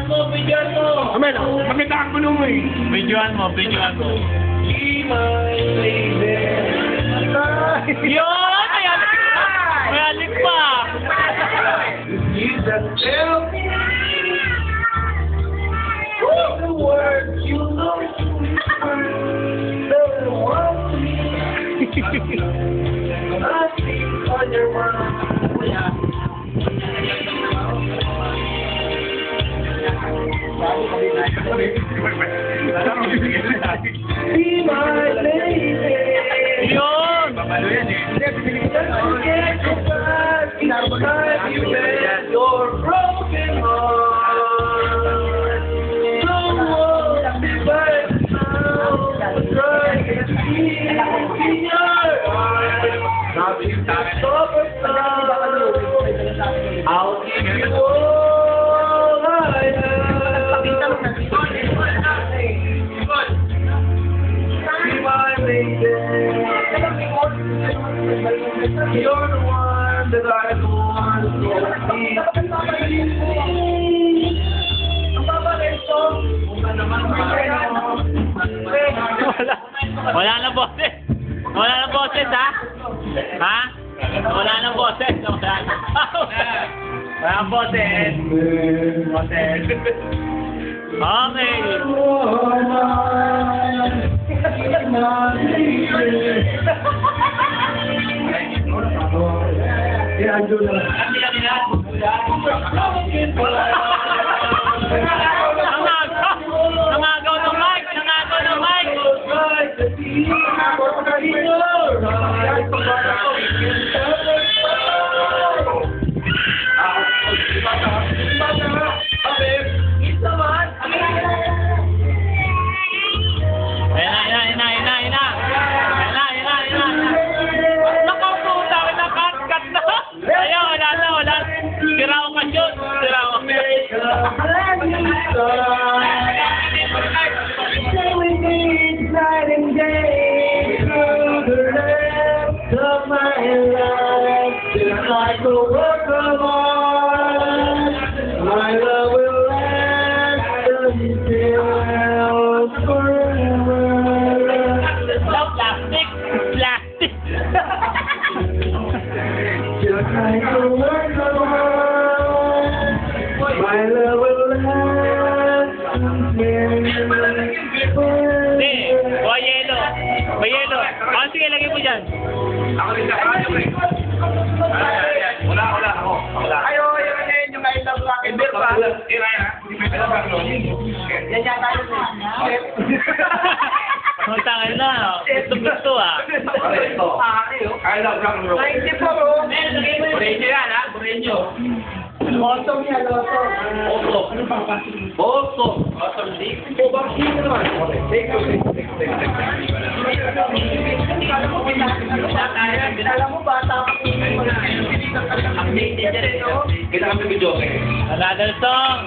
Amel, maganda ang gulo mo eh. Videoan mo. Be my lady. Yun! May alik pa! You just tell me the words you know. The one I see on your Be my lady. Yun! Your broken heart. Don't want to fight now. Try to see in your eyes. I'll give you all I have. Be my lady. You're the one that I want to Wala na boses. Wala na boses, ha? Ha? Wala na boses. Wala na boses. Boses. Okay. Nangagaw ng mic! Nangagaw ng mic! Stay with me night and day through the rest of my life. Just like a work of art, my love will last until forever. Plastic! Plastic! Just like a work of art, my love will last until Hindi! Buhay yelo! Buhay yelo! Ah, sige, lagay mo dyan. Ako rin sa kayo eh. Wala. Ayo, yung I love rock and roll ba? I love rock and roll. Yan yata yun eh. Ang tangal na, gusto ah. I love rock and roll. Hindi po, bro. Burenyo yan ha, Burenyo. Otong yan, otong. Oso. Ano pa pa? Oso. Oso, hindi. Bakit naman? Take it. Alam mo, bata pa po. Kita kami video okay. Another song!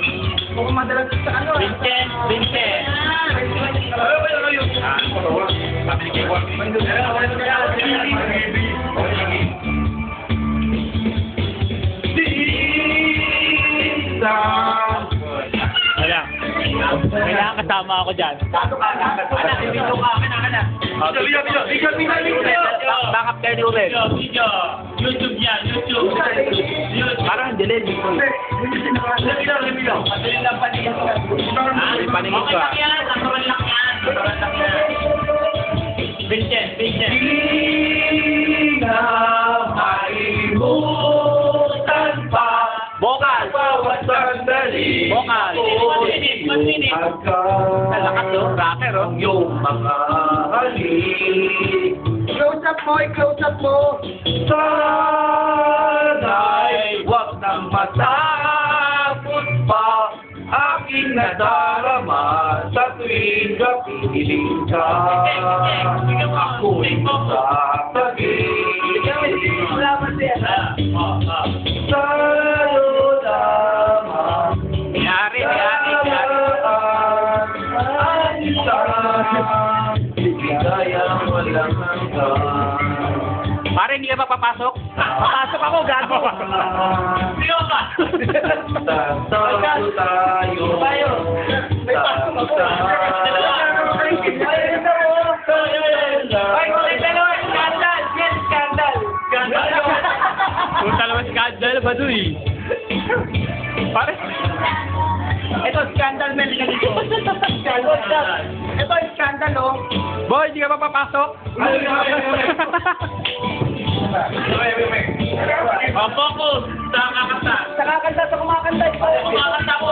Kung madalas sa ano. Vincent! Vincent! Wala. Kailangan kasama ako dyan. Backup kayo ni Ulen. Video. YouTube yan. YouTube. Parang delay dito. Paningin ko ah. Vincent. Vincent. Vocal. Vocal. Nalakas yung rapper, oh. Yung mga halik. Close up mo. Sana'y wag nang matapos pa aking nadarama sa tuwing kapiling ka. Ako'y masasagin. Sa'yo lamang. Yari. Ligayang walang hanggan. Pare, hindi ka pa papasok? Papasok ako, gago. Sino ba? Tatago tayo. Kung talaga skandal ba ito eh? Pare? Ito, scandal, men. Ito, scandal, oh. Boy, hindi ka pa papasok? Focus sa kakanta. Sa kakanta, sa kumakanta. Kumakanta